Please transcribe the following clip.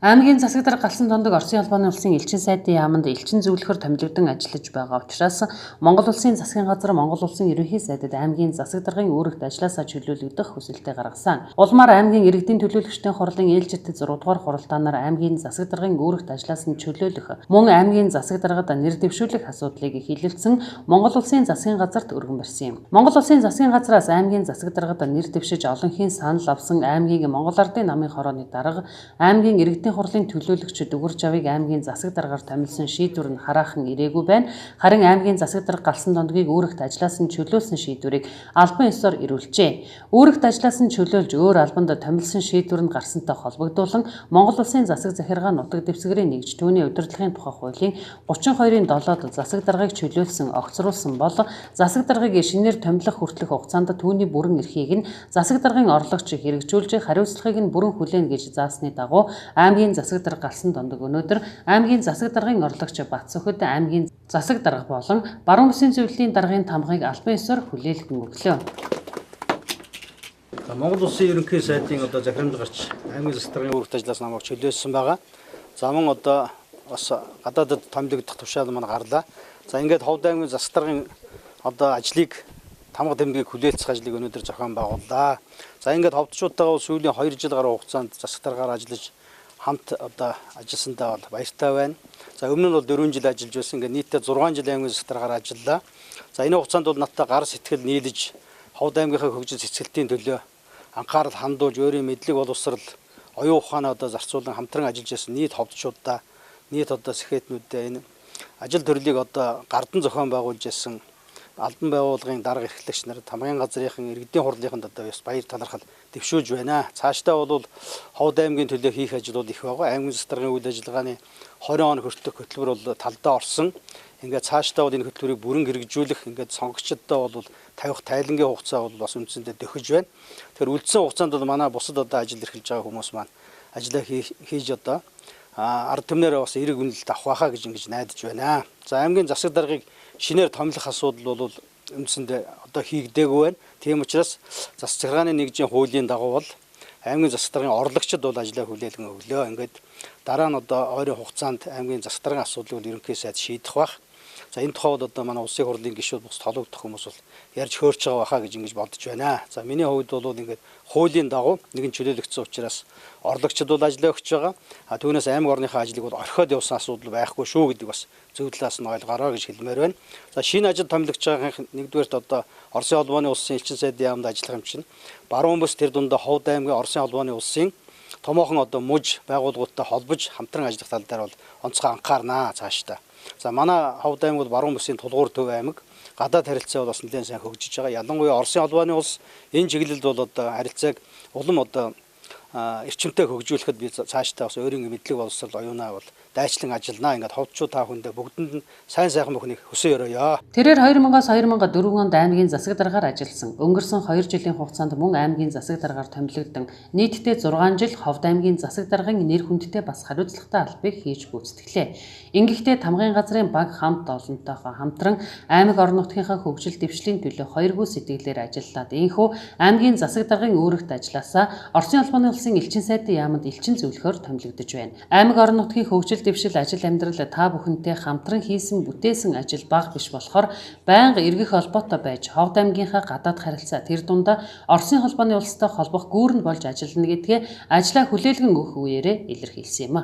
Аймгийн засаг дарга галсан дондог Оросын албаны улсын элчин сайдын яамд элчин зөвлөхөр томилогдсон ажиллаж байгаа учраас Монгол улсын засгийн газар Монгол улсын ерөнхий сайдад аймгийн засаг даргын үүрэгт ажилласаа чөлөөлөгдөх хүсэлтээ гаргасан. Улмаар аймгийн иргэдийн төлөөлөгчдийн хурлын ээлжит 6 дугаар хуралдаанаар аймгийн засаг даргын үүрэгт ажиллаас нь чөлөөлөх, мөн аймгийн засаг даргад нэр дэвшүүлэх асуудлыг хилэлцэн Монгол улсын засгийн газарт өргөн барьсан юм. Монгол улсын засгийн газраас аймгийн засаг даргад нэр дэвшиж олонхийн санал авсан аймгийн Монгол Ардын намын хорооны дарга аймгийн иргэдийн хурлын төлөөлөгчд өгөрж авыг аймгийн засаг даргаар томилсон шийдвэр нь хараахан ирээгүй байна. Харин аймгийн засаг дарга галсан дондгийг үүрэгт ажиллаас нь чөлөөлсөн шийдвэрийг албан ёсоор ирүүлжээ. Үүрэгт ажиллаас нь чөлөөлж өөр албанд томилсон шийдвэр нь гарсантай холбогдуулан Монгол улсын засаг захиргаа нутаг дэвсгэрийн нэгж түүний удирдлагын тухай хуулийн 32-ын 7-д засаг даргаыг чөлөөлсөн огцруулсан бол засаг даргаыг шинээр томилох хүртэлх хугацаанд түүний бүрэн эрхийг нь засаг даргын орлогч хэрэгжүүлж хариуцлагыг нь бүрэн хүлээнэ гэж заасны дагуу аймгийн засаг дарга галсан дондог өнөөдөр аймгийн засаг даргын орлогч Батсөхөд аймгийн засаг дарга болон баруун бүсийн зөвлөлийн даргын тамгыг албан ёсоор хүлээлгэн өглөө. Монгол улсын ерөнхий сайдын захирамж гарч аймгийн засаг даргын үүрэгт ажиллаас намайг чөлөөлсөн байгаа. За мөн бас гадаадд томилогдох тушаал маань гарлаа. За ингээд Ховд аймгийн засаг даргын ажлыг тамга тэмдгийг хүлээлцэх ажлыг өнөөдөр зохион байгууллаа. За ингээд ховдчуудтайгаа сүүлийн 2 жил гаруй хугацаанд засаг даргаар ажиллаж хамт ажилласандаа бол баяртай байна. За өмнө нь бол 4 жил ажиллаж байсан. Ингээд нийтдээ 6 жил аймгийн засаг даргаар ажиллалаа. За энэ хугацаанд бол надтай гар сэтгэл нийлж Ховд аймгийнхаа хөгжил цэцгэлтийн төлөө анхаарал хандуулж өөрийн мэдлэг боловсрал оюун ухаанаа зарцуулан хамтран ажиллаж байсан нийт ховдчуудаа нийт сэхэтнүүдээ энэ ажил төрлийг гардан зохион байгуулж байсан албан байгууллагын дарга эрхлэгч нарт хамгийн газрынхан иргэдийн хурлынханд бас баяр талархал дэвшүүлж байна. Цаашдаа бол Ховд аймгийн төлөө хийх ажлууд их байгаа. Аймгийн засаг даргын үйл ажиллагааны 20 он хүртэлх хөтөлбөр бол талдаа орсон. Ингээд цаашдаа бол энэ хөтөлбөрийг бүрэн хэрэгжүүлэх ингээд сонгогчдод бол тавих тайлангийн хугацаа бол бас үндсэндээ дөхөж байна. Тэгэхээр үлдсэн хугацаанд бол манай бусад ажил эрхэлж байгаа хүмүүс маань ажиллаа хийж ард түмнээр бас эрэг үнэлэлт авах байхаа гэж ингэж найдаж байна. За аймгийн засаг даргыг шинээр томилох асуудал бол үндсэндээ хийгдээгүй байна. Тийм учраас засаг захиргааны нэгжийн хуулийн дагуу бол аймгийн засаг даргын орлогчид бол ажлаа хүлээлгэн өглөө. Ингээд дараа нь ойрын хугацаанд аймгийн засаг даргын асуудлыг ерөнхий сайд шийдэх байх. За энэ тухай бол манай улсын хурлын гишүүд бус толгойдох хүмүүс бол ярьж хөөрч байгаа байхаа гэж ингэж бодож байна. За миний хувьд бол ингээд хуулийн дагуу нэгэн чөлөөлөгдсөн учраас орлогчид бол ажиллаа өгч байгаа. Түүнээс аймаг орныхаа ажлыг бол орхиод явсан асуудал байхгүй шүү гэдэг бас зөв талаас нь ойлгоорой гэж хэлмээр байна. За шинэ ажил томилогдож байгаа нэгдүгээрт Оросын албаны улсын элчин сайдын яамд ажиллах юм чинь баруун бүс тэр дундаа Ховд аймгийн Оросын албаны улсын томоохон мужи байгууллагуудтай холбож хамтран ажиллах тал дээр бол онцгой анхаарнаа цаашдаа. За манай Ховд аймаг бол баруун бүсийн тулгуур төв аймаг. Гадаад харилцаа бол бас нэлээд сайн хөгжиж байгаа. Ялангуяа Оросын албаны улс энэ чиглэлд бол харилцааг улам эрчимтэй хөгжүүлэхэд би цаашдаа бас өөрийн мэдлэг боловсрол оюунаа бол дайчлан ажилланаа. Ингээд ховдчууд та хүндээ бүгдэнд нь сайн бүхнийг хүсэн өрөөё. Тэрээр 2000-аас 2004 онд аймгийн засаг даргаар ажилласан. Өнгөрсөн 2 жилийн хугацаанд мөн аймгийн засаг даргаар томилогдсон. Нийтдээ 6 жил Ховд аймгийн засаг даргын нэр хүндтэй бас хариуцлагатай албыг хийж гүйцэтгэлээ. Ингэхдээ тамгын газрын баг хамт олонтойгоо хамтран аймаг орон нутгийнхаа хөгжил дэвшлийн төлөө хоёргүй сэтгэлээр ажиллаад ийхүү аймгийн засаг даргын үүрэгт ажилласаа Оросын албаны улсын элчин сайдын яамд элчин зөвлөхөөр томилогдож байна. Аймаг орон нутгийн хөгжил дэвшил ажил амьдрал та бүхэнтэй хамтран хийсэн бүтээсэн ажил бага биш болохоор байнга эргэх холбоотой байж Ховд аймгийнхаа гадаад харилцаа тэр дундаа Оросын холбооны улстай холбох гүүрэнд болж ажиллана гэдгээ ажлаа хүлээлгэн өгөх үеэрээ илэрхийлсэн юм а.